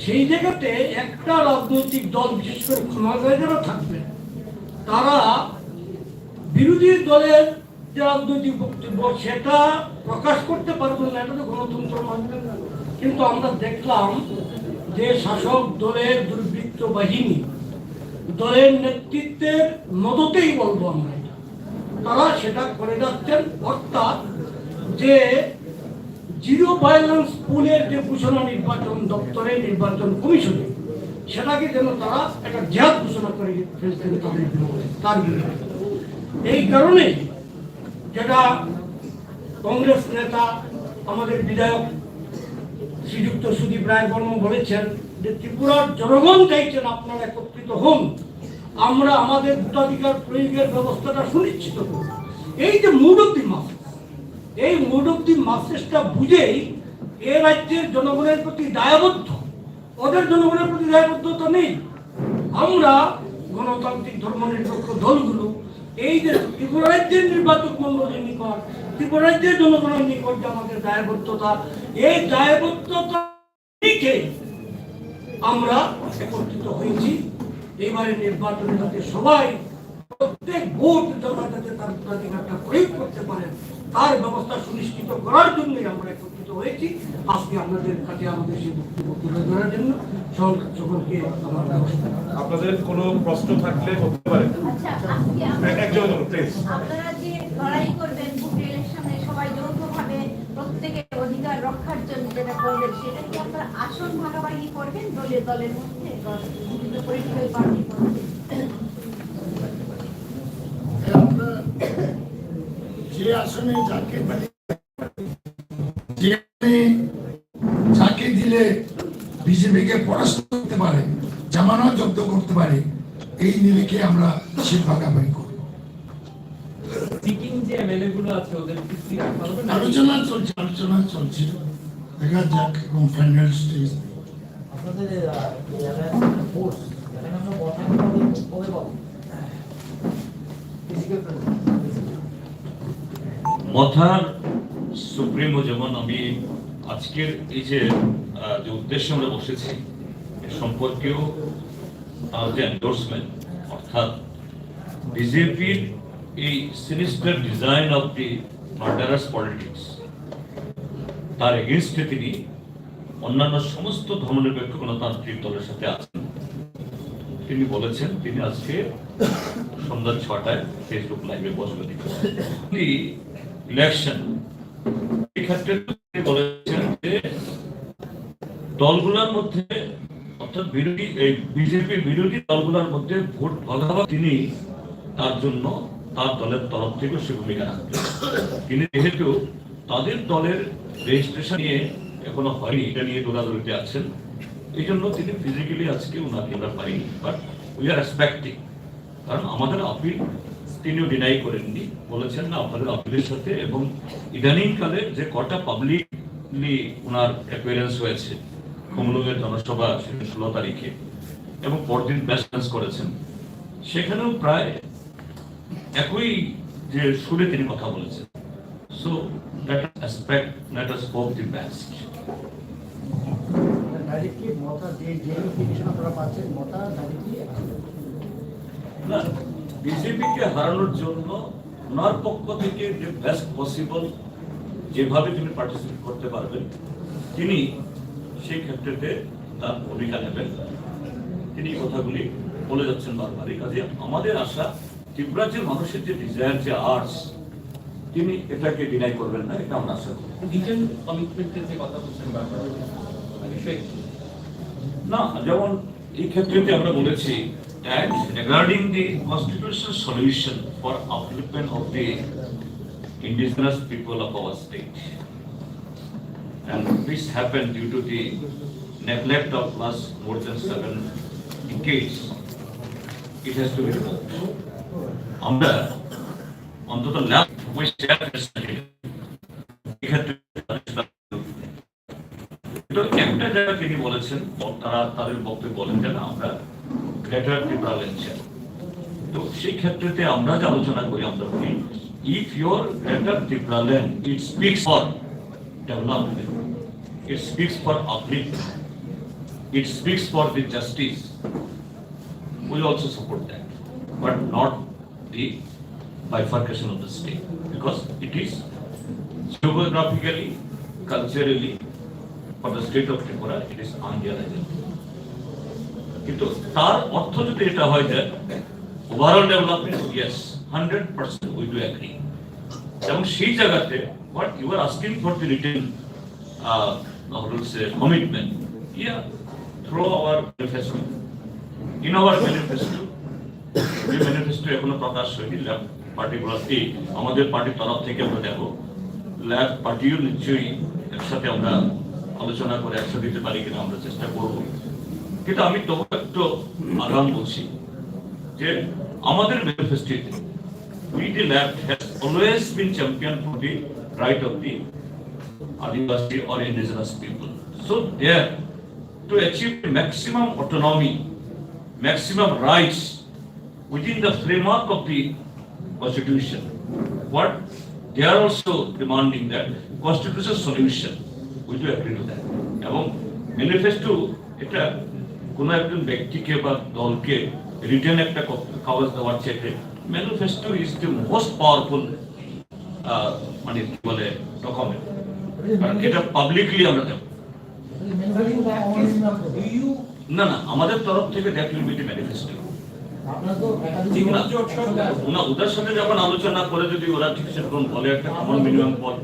Speaker 4: সেই জায়গাতে একটা রাজনৈতিক দল, বিশেষ করে ক্ষমতায় যারা থাকবে, তারা বিরোধী দলের যে রাজনৈতিক বক্তব্য সেটা প্রকাশ করতে পারবেন না, এটা তো গণতন্ত্র মানবে না। কিন্তু আমরা দেখলাম যে শাসক দলের দুর্বৃত্ত বাহিনী, দলের নেতৃত্বের মদতেই বলবো আমরা, তারা সেটা করে যাচ্ছেন। অর্থাৎ যে জিরো ভায়োলেন্স পুলের যে ঘোষণা নির্বাচন দপ্তরে, নির্বাচন কমিশনে, সেটাকে যেন তারা একটা জেহাদ ঘোষণা করে ফেলছেন তাদের বিরুদ্ধে, তার বিরুদ্ধে। এই কারণে যেটা কংগ্রেস নেতা আমাদের বিধায়ক শ্রীযুক্ত সুদীপ রায় বর্মা বলেছেন যে ত্রিপুরার জনগণ চাইছেন আপনারা একত্রিত হন, আমরা আমাদের ভোটাধিকার প্রয়োগের ব্যবস্থাটা সুনিশ্চিত করব। এই যে মুড অফ দি মাসেস, এই মুড অফ দি মাসেসটা বুঝেই এ রাজ্যের জনগণের প্রতি দায়বদ্ধ, ওদের জনগণের প্রতি দায়বদ্ধতা নেই। আমরা গণতান্ত্রিক ধর্মনিরপেক্ষ দলগুলো এই যে ত্রিপুরা রাজ্যের নির্বাচক মন্ডলীর নিকট, ত্রিপুরা রাজ্যের জনগণের নিকট যে আমাদের দায়বদ্ধতা, এই দায়বদ্ধতা লিখে আমরা একত্রিত হয়েছি। এবারে নির্বাচনে যাতে সবাই প্রত্যেক ভোট যাতে তার ভোটাধিকারটা প্রয়োগ করতে পারেন, তার ব্যবস্থা সুনিশ্চিত করার জন্যই আমরা একত্রিত হয়েছি। আজকে আপনাদের কাছে আমাদের সেই বক্তব্য তুলে ধরার জন্য সকলকে আমার নমস্কার।
Speaker 5: আপনাদের কোনো প্রশ্ন থাকলে করতে পারেন। একজন প্লিজ।
Speaker 6: আপনারা যে লড়াই করবেন ভোটের ইলেকশনে, সবাই যৌথভাবে প্রত্যেকের অধিকার রক্ষার জন্য যেটা করবেন, সেটা কি আপনারা আসন ভাগাভাগি করবেন দলের মধ্যে, বিভিন্ন পলিটিক্যাল পার্টির মধ্যে?
Speaker 3: যে আসনে যাকে দিলে বিজেপিকে পরাস্ত করতে পারে, জামানত জব্দ করতে পারে, এই নিরিখে আমরা সিট ভাগাভাগি করব। আলোচনা চলছে, দেখা যাক এবং ফাইনাল স্টেজ।
Speaker 2: মথার সুপ্রিমো, যেমন আমি আজকের এই যে উদ্দেশ্যে আমরা বসেছি এ সম্পর্কেও যে এন্ডোর্সমেন্ট, অর্থাৎ বিজেপির এই sinister design of the murderous politics, তার এগেনস্টে তিনি অন্যান্য সমস্ত ধর্মনিরপেক্ষ গণতান্ত্রিক দলের সাথে আছেন। তিনি বলেছেন তিনি আজকে সন্ধ্যা 6টায় ফেসবুক লাইভে বসবেন। ইলেকশন এক্ষেত্রে তিনি বলেছেন যে দলগুলোর মধ্যে অর্থাৎ বিরোধী এই বিজেপি বিরোধী দলগুলোর মধ্যে ভোট ভাগাভাগি তিনি তার জন্য তার দলের তরফ থেকে সে ভূমিকা রাখবেন। তিনি যেহেতু তাদের দলের রেজিস্ট্রেশন নিয়ে এখনো হয়নি, এটা নিয়ে দৌড়াদৌড়িতে আছেন, এই জন্য তিনি ফিজিক্যালি আজকে ওনাকে আমরা পাইনি, বাট উই আর এক্সপেক্টিং। কারণ আমাদের আপিল তিনিও ডিনাই করেননি, বলেছেন না আপনাদের আপিলের সাথে এবং ইদানিং কালে যে কটা পাবলিকলি ওনার অ্যাপিয়ারেন্স হয়েছে খুমুলুঙের জনসভা 16 তারিখে এবং পরদিন ব্যালেন্স করেছেন, সেখানেও প্রায় একই যে সুরে তিনি কথা বলেছেন। So let us expect, let us hope the best. না, বিজেপিকে হারানোর জন্য ওনার পক্ষ থেকে যে বেস্ট পসিবল যেভাবে তিনি পার্টিসিপেট করতে পারবেন তিনি সেই ক্ষেত্রে তার ভূমিকা নেবেন। তিনি কথাগুলি বলে যাচ্ছেন বারবারই। কাজে আমাদের আশা ত্রিপুরার যে মানুষের যে ডিজায়ার, যে আর্টস, তিনি এটাকে ডিনাই করবেন না, এটা আমরা আশা করি। না, যেমন এই ক্ষেত্রে আমরা বলেছি and regarding the constitutional solution for upliftment of the indigenous people of our state, and this happened due to the neglect of last more than 7 decades, it has to be removed. আমরা অন্তত lab ওই share একটা জায়গা তিনি বলেছেন, তারা তাদের বক্তব্য বলেন যে না আমরা গ্রেটার ত্রিপুরা লেনছেন। তো সেই ক্ষেত্রে আমরা যে আলোচনা করি আমরা বলি if your greater Tripura lane it speaks for development, it speaks for upliftment, it speaks for the justice, we also support that, but not the bifurcation of the state, because it is geographically, culturally, for the state of Tripura, it is unrealizable. কিন্তু তার অর্থ যদি এটা হয় যে overall development, yes 100% we do agree, এবং সেই জায়গাতে what you are asking for the written commitment, yeah, through our manifesto, in our manifesto, we manifesto এখনো প্রকাশ হয়নি, ল্যাব পার্টিকুলারলি আমাদের পার্টির তরফ থেকে আমরা দেব, ল্যাব পার্টিও নিশ্চয়ই একসাথে আমরা আলোচনা করে একসাথে দিতে পারি কিনা আমরা চেষ্টা করব। কিন্তু আমি তবু একটু আগাম বলছি যে আমাদের ম্যানিফেস্টোতে we the left has always been champion for the right of the Adivasi or indigenous people. So there, to achieve maximum autonomy, maximum rights within the framework of the constitution, what they are also demanding that constitutional solution, we do agree to that. এবং manifesto এটা কোন একজন ব্যক্তিকে বা দলকে written একটা কাগজ দেওয়ার চেয়ে manifesto is the most powerful মানে কি বলে ডকুমেন্ট, কারণ এটা পাবলিকলি আমরা দেব। না না, আমাদের তরফ থেকে that will be the manifesto. না, ওদের সাথে যখন আলোচনা করে যদি ওরা ঠিক সেরকম বলে একটা কমন মিনিমাম পদ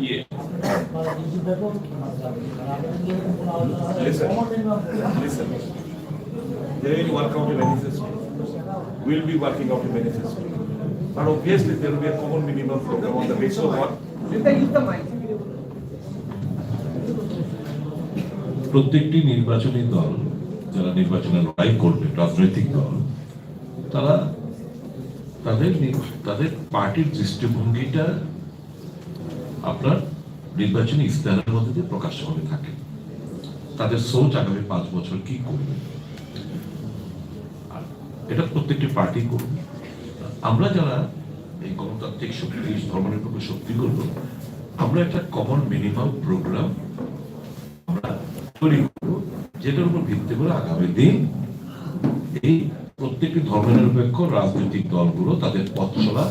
Speaker 2: ইয়ে
Speaker 5: Listen. They will work out a manifesto. We'll be working out a manifesto. But obviously there will be a common minimum program on the basis of what?
Speaker 1: প্রত্যেকটি নির্বাচনী দল যারা নির্বাচনে লড়াই করবে, রাজনৈতিক দল, তারা তাদের পার্টির দৃষ্টিভঙ্গিটা আপনার নির্বাচনী ইস্তেহারের মধ্যে দিয়ে প্রকাশ্যভাবে থাকে। তাদের সোচ আগামী 5 বছর কি করবে, এটা প্রত্যেকটি পার্টি করবে। আমরা যারা এই গণতান্ত্রিক শক্তি, ধর্মনিরপেক্ষ শক্তি করবো, আমরা একটা কমন মিনিমাম প্রোগ্রাম আমরা তৈরি করবো, যেটার উপর ভিত্তি করে আগামী দিন এই প্রত্যেকটি ধর্মনিরপেক্ষ রাজনৈতিক দলগুলো তাদের পথ চলা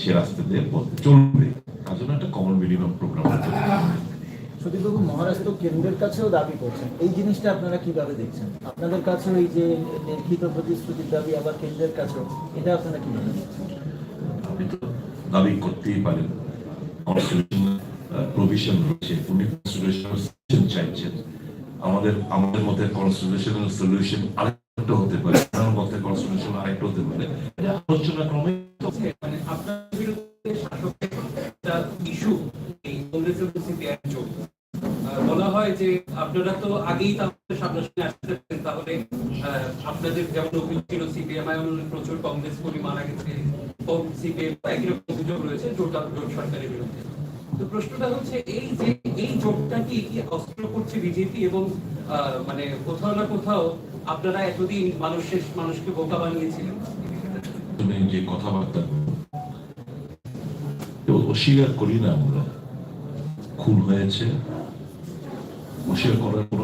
Speaker 1: সে রাস্তা দিয়ে চলবে। তার জন্য একটা কমন মিনিমাম প্রোগ্রাম
Speaker 7: সুদীপবাবু, মহারাষ্ট্র কেন্দ্রের কাছেও দাবি করছেন, এই জিনিসটা আপনারা কিভাবে দেখছেন? আপনাদের কাছেও এই যে লিখিত প্রতিশ্রুতির দাবি আবার কেন্দ্রের কাছেও, এটা আপনারা কিভাবে দেখছেন?
Speaker 1: আপনি তো দাবি করতেই পারেন, প্রভিশন রয়েছে, উনি কনস্টিটিউশন চাইছেন, আমাদের মধ্যে কনস্টিটিউশনাল সলিউশন আরেকটা হতে পারে, আমার মধ্যে কনস্টিটিউশন আরেকটা হতে পারে, এটা আলোচনা ক্রমে।
Speaker 8: মানে আপনার বিরুদ্ধে শাসকের একটা ইস্যু এই কংগ্রেসের সিপিআইএম জোট, বলা হয় যে আপনারা তো আগেই তাদের সামনাসামনি আসতে পারেন, তাহলে আপনাদের যেমন অভিযোগ ছিল সিপিএম প্রচুর কংগ্রেস কর্মী মারা গেছে, সিপিএম একই রকম অভিযোগ রয়েছে জোট সরকারের বিরুদ্ধে। তো প্রশ্নটা হচ্ছে এই জোটটা কি অস্ত্র করছে বিজেপি, এবং মানে কোথাও না কোথাও আপনারা এতদিন মানুষকে বোকা বানিয়েছিলেন?
Speaker 1: যে কথাবার্তা অস্বীকার করি না, আমরা খুন হয়েছে, অস্বীকার করার কোন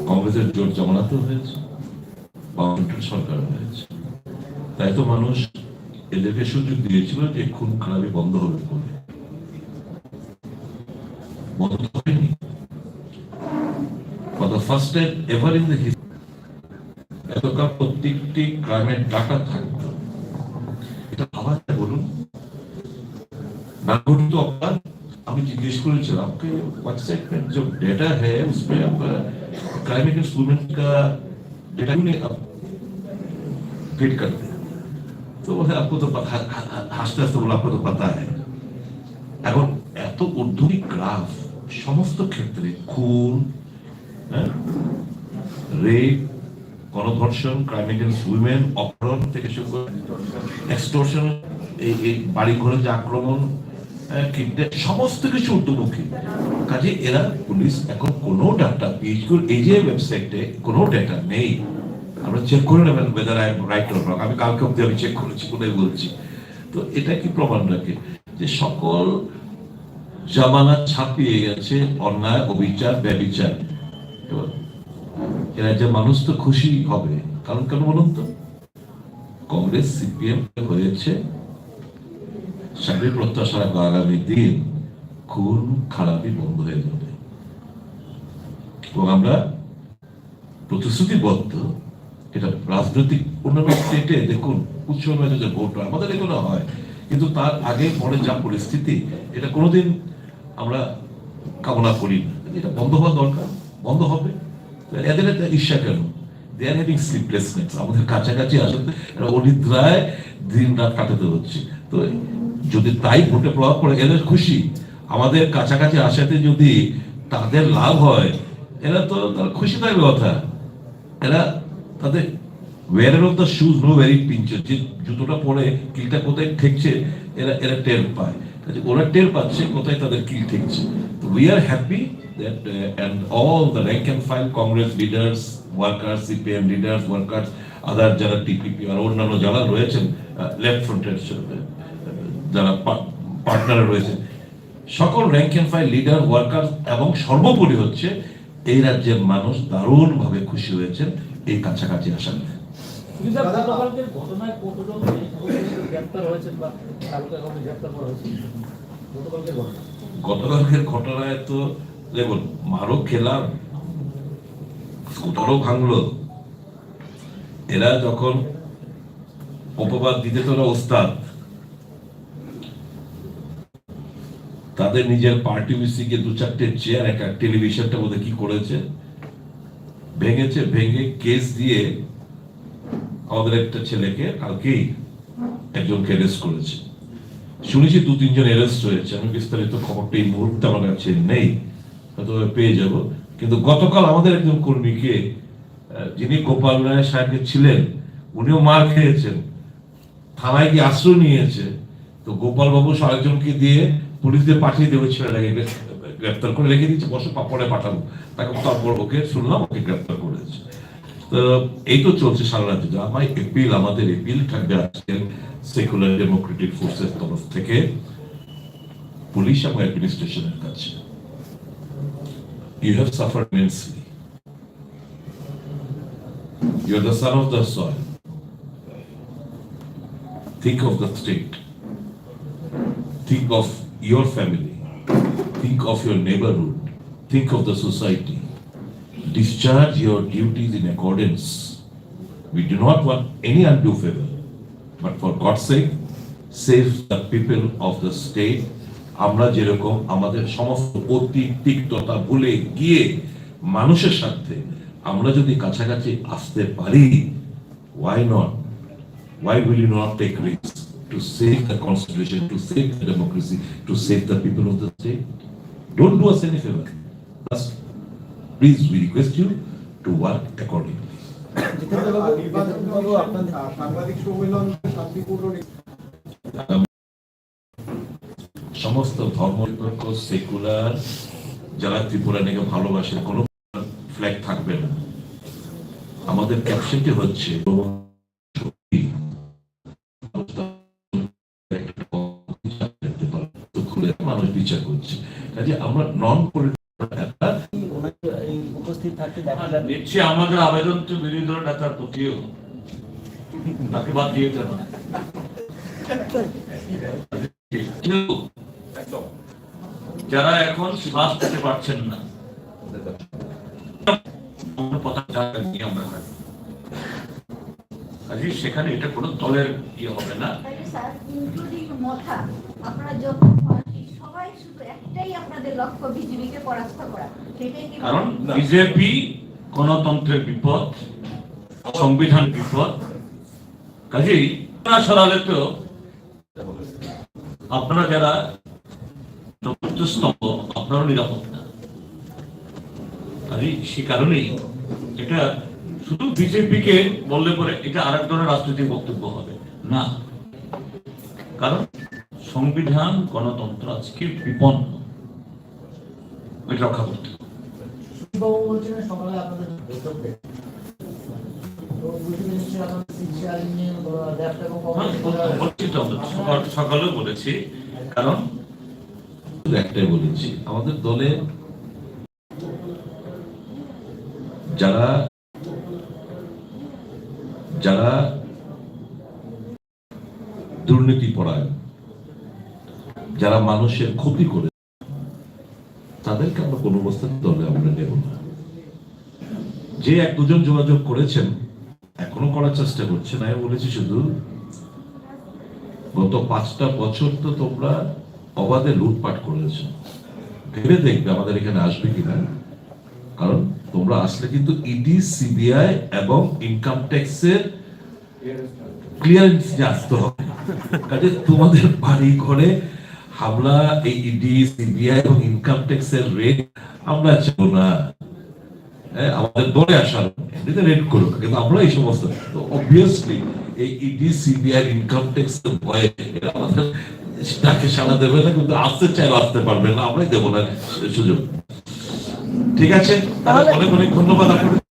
Speaker 1: কংগ্রেসের জোট জমানাতে হয়েছে, সরকার হয়েছে, তাই তো মানুষ এদেরকে সুযোগ দিয়েছিল যে খুন খারাপি বন্ধ হবে বলে, বন্ধ হয়নি। For the first time ever in the history, এতকাল প্রত্যেকটি ক্রাইমের ডাটা থাকতো, এটা আবার বলুন না ঘটিত অপরাধ। আমি জিজ্ঞেস করেছিলাম कि व्हाट्सएप में जो डेटा है उसमें आप क्राइम अगेंस्ट वुमेन का डेटा क्यों नहीं फीड करते? तो वो आपको तो হাসতে হাসতে বলে आपको तो पता है। এখন এত ঊর্ধ্বমুখী গ্রাফ সমস্ত ক্ষেত্রে খুন, রেপ, গণধর্ষণ, ক্রাইম এগেইনস্ট উইমেন, অপহরণ থেকে শুরু করে এক্সটর্শন, এই বাড়ি ঘরে যে আক্রমণ, সমস্ত কিছু ঊর্ধ্বমুখী। কাজে এরা পুলিশ এখন কোনো ডাটা পিএইচকিউর এই যে ওয়েবসাইটে কোনো ডাটা নেই, আমরা চেক করে নেবেন whether I am right or wrong। আমি কালকে অব্দি আমি চেক করেছি, কোথায় বলছি। তো এটা কি প্রমাণ রাখে যে সকল জামানা ছাপিয়ে গেছে অন্যায়, অবিচার, ব্যভিচার। এরা যে মানুষ তো খুশি হবে, কারণ কেন বলুন তো, কংগ্রেস সিপিএম হয়েছে চাকরি প্রত্যাশা, আগামী দিন খুন খারাপি বন্ধ হয়ে যাবে, এবং আমরা প্রতিশ্রুতিবদ্ধ। এটা রাজনৈতিক অন্যান্য স্টেটে দেখুন উৎসব যে ভোট হয়, আমাদের এগুলো হয়, কিন্তু তার আগে পরে যা পরিস্থিতি, এটা কোনোদিন আমরা কামনা করি না। এটা বন্ধ হওয়া দরকার, বন্ধ হবে। এদের ঈর্ষা কেন? দে আর হ্যাভিং স্লিপলেস নাইটস। আমাদের কাছাকাছি আসলে অনিদ্রায় দিন রাত কাটাতে হচ্ছে। তো যদি তাই ভোটে প্রভাব পড়ে, এদের খুশি। আমাদের কাছাকাছি আসাতে যদি তাদের লাভ হয়, এরা তো খুশি থাকবে কথা। এরা তাদের wearer of the shoes know very pinch, যে জুতোটা পরে কিলটা কোথায় ঠেকছে এরা টের পায়। ওরা টের পাচ্ছে কোথায় তাদের কিল ঠেকছে। তো we are happy that and all the rank and file Congress leaders, workers, CPM leaders, workers, other যারা TPP আর অন্যান্য যারা রয়েছেন লেফট ফ্রন্টের যারা পার্টনার রয়েছেন, সকল rank and file leader, worker এবং সর্বোপরি হচ্ছে এই রাজ্যের মানুষ দারুণ ভাবে খুশি হয়েছেন এই কাছাকাছি আসার। গতকালকের ঘটনায় তো দেখুন, মারও খেলাম, স্কুটারও ভাঙলো। এরা যখন অপবাদ দিতে তোরা ওস্তাদ, তাদের নিজের পার্টি অফিসে দু চারটে চেয়ার, একটা টেলিভিশনটা বোধহয় কি করেছে, ভেঙেছে, ভেঙে কেস দিয়ে আমাদের একটা ছেলেকে কালকেই একজনকে অ্যারেস্ট করেছে। শুনেছি 2-3 জন অ্যারেস্ট হয়েছে। আমি বিস্তারিত খবরটা এই মুহূর্তে আমার কাছে নেই, হয়তো পেয়ে যাব। কিন্তু গতকাল আমাদের একজন কর্মীকে, যিনি গোপাল রায় সাহেব ছিলেন, উনিও মার খেয়েছেন, থানায় গিয়ে আশ্রয় নিয়েছে। তো গোপাল বাবু আরেকজনকে দিয়ে পুলিশদের পাঠিয়ে দেবে, ছেলেটাকে গ্রেপ্তার করে রেখে দিচ্ছে, বসে পরে পাঠাবো তাকে। তারপর ওকে শুনলাম ওকে গ্রেপ্তার করেছে। তো এই তো চলছে সারা রাজ্যে। আমার এপিল, আমাদের এপিল থাকবে আজকের সেকুলার ডেমোক্রেটিক ফোর্সের তরফ থেকে পুলিশ এবং অ্যাডমিনিস্ট্রেশনের কাছে। You have suffered immensely. You are the son of the soil. Think of the state. Think of your family. think of your neighborhood, think of the society. Discharge your duties in accordance. We do not want any undue favor, but for God's sake, save the people of the state. আমরা যেরকম আমাদের সমস্ত অতীত তিক্ততা ভুলে গিয়ে মানুষের সাথে আমরা যদি কাছাকাছি আসতে পারি, why not? Why will you not take risks to save the constitution, to save the democracy, to save the people of the state? Don't do us any favor. Please, we request you to work accordingly.
Speaker 7: জিতেন্দ্রবাবু, আপনাদের
Speaker 9: সাংবাদিক সম্মেলন শান্তিপূর্ণ
Speaker 1: সমস্ত ধর্মনিরপেক্ষ secular যারা ত্রিপুরা নিয়ে ভালোবাসে কোনো ফ্ল্যাগ থাকবে না। আমাদের ক্যাপশনটি হচ্ছে মানুষ বিচার করছে, কাজে আমরা নন
Speaker 7: উপস্থিত থাকতে দেখা যাবে।
Speaker 2: নিশ্চয়ই আমাদের আবেদন তো বিরোধী দল নেতার প্রতিও, তাকে বাদ দিয়ে দেন। যারা এখন শ্বাস পেতে পারছেন না, সেখানে এটা কোনো দলের ইয়ে হবে না। কারণ বিজেপি গণতন্ত্রের বিপদ, সংবিধান বিপদ, কাজেই সরালে তো আপনারা যারা চতুর্থ স্তম্ভ আপনারও নিরাপদ না। সে কারণেই এটা শুধু বিজেপিকে বললে পরে এটা আরেক ধরনের রাজনৈতিক বক্তব্য হবে না, কারণ সংবিধান গণতন্ত্র আজকে বিপন্ন, এটা রক্ষা করতে হবে। সকালেও বলেছি, কারণ
Speaker 1: একটাই বলেছি, আমাদের দলে যারা যারা দুর্নীতি পরায়ণ, যারা মানুষের ক্ষতি করে, তাদেরকে আমরা কোনো অবস্থাতে দলে আমরা নেব না। যে এক দুজন যোগাযোগ করেছেন, এখনো করার চেষ্টা করছেন, আমি বলেছি শুধু গত 5টা বছর তো তোমরা অবাধে লুটপাট করেছো, ভেবে দেখবে আমাদের এখানে আসবে কিনা। কারণ তোমরা আসলে কিন্তু ইডি, সিবিআই এবং ইনকাম ট্যাক্সের ক্লিয়ারেন্স আসতে হবে। কাজে তোমাদের বাড়ি ঘরে হামলা, এই ইডি, সিবিআই এবং ইনকাম ট্যাক্সের রেট আমরা চাই না। আমাদের দলে আসার এমনিতে রেট করুক, কিন্তু আমরা এই সমস্ত তো অবভিয়াসলি এই ইডি, সিবিআই, ইনকাম ট্যাক্সের ভয়ে আমাদের তাকে সাড়া দেবে না, কিন্তু আসতে চাইলে আসতে পারবে না, আমরাই দেবো না সুযোগ। ঠিক আছে, তাহলে অনেক অনেক ধন্যবাদ আপনাদের।